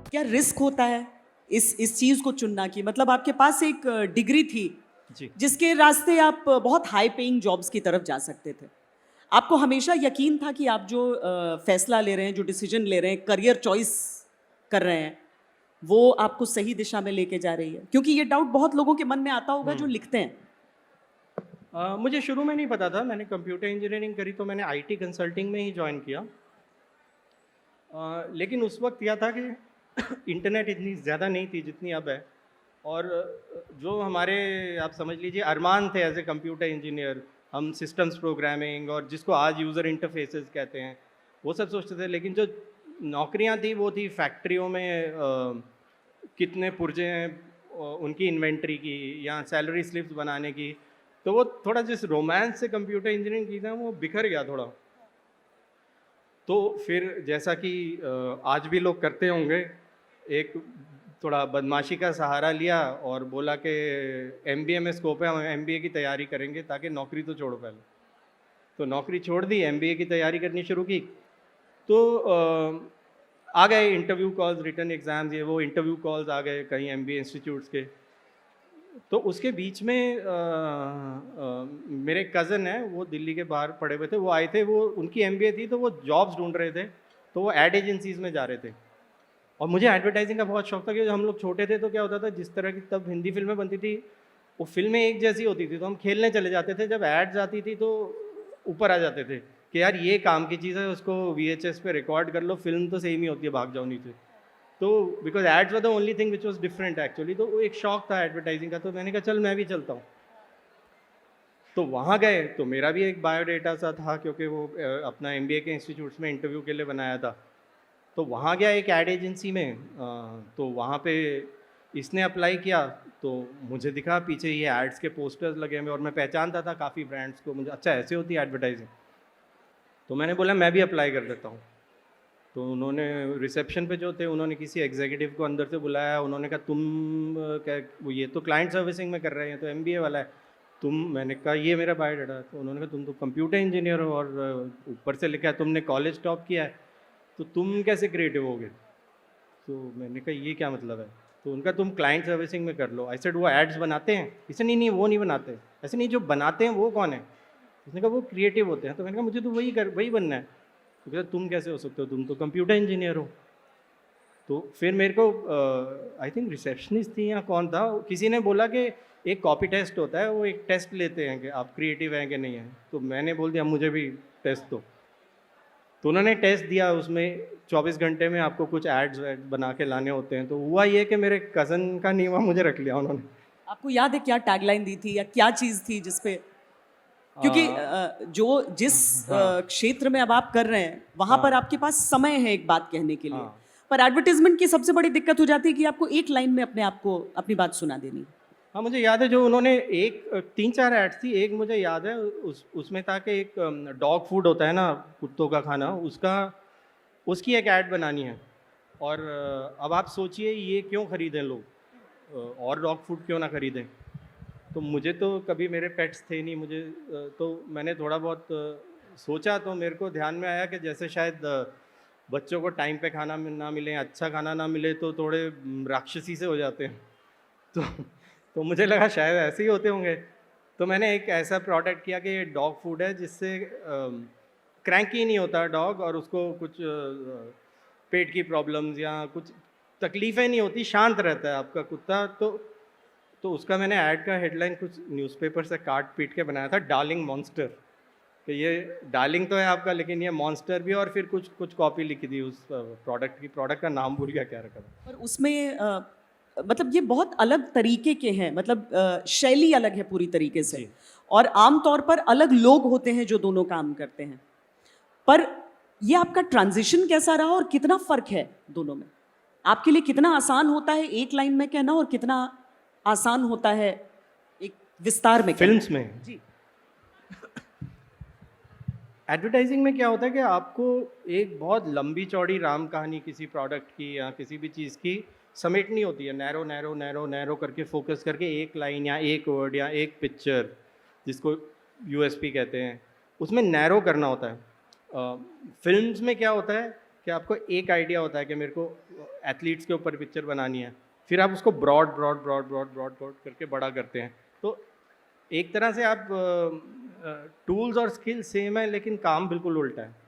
क्या रिस्क होता है इस चीज़ को चुनना की? मतलब आपके पास एक डिग्री थी जी। जिसके रास्ते आप बहुत हाई पेइंग जॉब्स की तरफ जा सकते थे। आपको हमेशा यकीन था कि आप जो फैसला ले रहे हैं, जो डिसीजन ले रहे हैं, करियर चॉइस कर रहे हैं, वो आपको सही दिशा में लेके जा रही है? क्योंकि ये डाउट बहुत लोगों के मन में आता होगा जो लिखते हैं। मुझे शुरू में नहीं पता था, मैंने कंप्यूटर इंजीनियरिंग करी तो मैंने आईटी कंसल्टिंग में ही जॉइन किया। लेकिन उस वक्त क्या था कि इंटरनेट इतनी ज़्यादा नहीं थी जितनी अब है। और जो हमारे, आप समझ लीजिए, अरमान थे एज ए कंप्यूटर इंजीनियर, हम सिस्टम्स प्रोग्रामिंग और जिसको आज यूज़र इंटरफेसेस कहते हैं वो सब सोचते थे। लेकिन जो नौकरियां थी वो थी फैक्ट्रियों में, कितने पुर्जे हैं उनकी इन्वेंट्री की, या सैलरी स्लिप्स बनाने की। तो वो थोड़ा जिस रोमांस से कंप्यूटर इंजीनियरिंग की था वो बिखर गया थोड़ा। तो फिर जैसा कि आज भी लोग करते होंगे, एक थोड़ा बदमाशी का सहारा लिया और बोला कि एमबीए में स्कोप है, हम एमबीए की तैयारी करेंगे, ताकि नौकरी तो छोड़ो पहले। तो नौकरी छोड़ दी, एमबीए की तैयारी करनी शुरू की। तो आ गए इंटरव्यू कॉल्स, रिटन एग्ज़ाम्स, ये वो इंटरव्यू कॉल्स आ गए कहीं एमबीए इंस्टीट्यूट्स के। तो उसके बीच में मेरे कज़न हैं, वो दिल्ली के बाहर पढ़े हुए थे, वो आए थे, वो उनकी एमबीए थी तो वो जॉब्स ढूंढ रहे थे। तो वो एड एजेंसीज़ में जा रहे थे। और मुझे एडवर्टाइजिंग का बहुत शौक था, कि जब हम लोग छोटे थे तो क्या होता था, जिस तरह की तब हिंदी फिल्में बनती थी वो फिल्में एक जैसी होती थी, तो हम खेलने चले जाते थे। जब एड्स आती थी तो ऊपर आ जाते थे कि यार ये काम की चीज़ है, उसको वीएचएस पे रिकॉर्ड कर लो, फिल्म तो सेम ही होती है, भाग जाओ नीचे। तो because ads were the only thing which was different actually. तो वो एक शौक था एडवर्टाइजिंग का, तो मैंने कहा चल मैं भी चलता हूँ। तो वहाँ गए तो मेरा भी एक बायोडेटा सा था, क्योंकि वो अपना एमबीए के इंस्टीट्यूट्स में इंटरव्यू के लिए बनाया था। तो वहाँ गया एक एड एजेंसी में, तो वहाँ पे इसने अप्लाई किया। तो मुझे दिखा पीछे ये एड्स के पोस्टर्स लगे हुए, और मैं पहचानता था काफ़ी ब्रांड्स को, मुझे अच्छा ऐसे होती है एडवर्टाइजिंग। तो मैंने बोला मैं भी अप्लाई कर देता हूँ। तो उन्होंने रिसेप्शन पे जो थे, उन्होंने किसी एग्जीक्यूटिव को अंदर से बुलाया। उन्होंने कहा तुम क्या, वो ये तो क्लाइंट सर्विसिंग में कर रहे हैं, तो एमबीए वाला है तुम। मैंने कहा ये मेरा बायोडाटा है। तो उन्होंने कहा तुम तो कंप्यूटर इंजीनियर हो, और ऊपर से लिखा है तुमने कॉलेज टॉप किया है, तो तुम कैसे क्रिएटिव होगे? तो मैंने कहा ये क्या मतलब है? तो उनका तुम क्लाइंट सर्विसिंग में कर लो। आई सेड वो एड्स बनाते हैं? इसे नहीं नहीं वो नहीं बनाते। ऐसे नहीं, जो बनाते हैं वो कौन है? उसने कहा वो क्रिएटिव होते हैं। तो मैंने कहा मुझे तो वही बनना है। तो कहता तुम कैसे हो सकते हो, तुम तो कंप्यूटर इंजीनियर हो। तो फिर मेरे को आई थिंक रिसेप्शनिस्ट थी या कौन था, किसी ने बोला कि एक कॉपी टेस्ट होता है, वो एक टेस्ट लेते हैं कि आप क्रिएटिव हैं कि नहीं हैं। तो मैंने बोल दिया मुझे भी टेस्ट दो। तो उन्होंने टेस्ट दिया, उसमें 24 घंटे में आपको कुछ एड्स वैड बना के लाने होते हैं। तो हुआ ये कि मेरे कज़न का नीवा मुझे रख लिया उन्होंने। आपको याद है क्या टैगलाइन दी थी या क्या चीज़ थी जिसपे? क्योंकि जो जिस हाँ क्षेत्र में अब आप कर रहे हैं वहां पर हाँ आपके पास समय है एक बात कहने के लिए। हाँ पर एडवर्टाइजमेंट की सबसे बड़ी दिक्कत हो जाती है कि आपको एक लाइन में अपने आप को अपनी बात सुना देनी। हाँ, मुझे याद है जो उन्होंने एक 3-4 एड्स थी। एक मुझे याद है, उसमें था कि एक डॉग फूड होता है ना, कुत्तों का खाना, उसका उसकी एक ऐड बनानी है। और अब आप सोचिए ये क्यों खरीदें लोग, और डॉग फूड क्यों ना खरीदें। तो मुझे तो कभी, मेरे पेट्स थे नहीं, मुझे तो मैंने थोड़ा बहुत सोचा, तो मेरे को ध्यान में आया कि जैसे शायद बच्चों को टाइम पे खाना ना मिले, अच्छा खाना ना मिले, तो थोड़े राक्षसी से हो जाते हैं। तो तो मुझे लगा शायद ऐसे ही होते होंगे। तो मैंने एक ऐसा प्रोडक्ट किया कि ये डॉग फूड है जिससे क्रैंकी नहीं होता डॉग, और उसको कुछ पेट की प्रॉब्लम्स या कुछ तकलीफ़ें नहीं होती, शांत रहता है आपका कुत्ता। तो उसका मैंने ऐड का हेडलाइन कुछ न्यूज़पेपर से काट पीट के बनाया था, डार्लिंग मॉन्स्टर। कि ये डार्लिंग तो है आपका, लेकिन ये मॉन्स्टर भी। और फिर कुछ कुछ कॉपी लिखी थी उस प्रोडक्ट की। प्रोडक्ट का नाम भूल गया क्या रखा था। पर उसमें मतलब ये बहुत अलग तरीके के हैं, मतलब शैली अलग है पूरी तरीके से। जी। और आमतौर पर अलग लोग होते हैं जो दोनों काम करते हैं। पर ये आपका ट्रांजिशन कैसा रहा और कितना फर्क है दोनों में? आपके लिए कितना आसान होता है एक लाइन में कहना और कितना आसान होता है एक विस्तार में कहना? फिल्म्स में जी। एडवर्टाइजिंग में क्या होता है कि आपको एक बहुत लंबी चौड़ी राम कहानी किसी प्रोडक्ट की या किसी भी चीज़ की समेटनी होती है, नैरो नैरो नैरो नैरो करके, फोकस करके एक लाइन या एक वर्ड या एक पिक्चर, जिसको यूएसपी कहते हैं, उसमें नैरो करना होता है। फिल्म्स में क्या होता है कि आपको एक आइडिया होता है कि मेरे को एथलीट्स के ऊपर पिक्चर बनानी है, फिर आप उसको broad broad broad broad broad broad करके बड़ा करते हैं। तो एक तरह से आप टूल्स और स्किल सेम है लेकिन काम बिल्कुल उल्टा है।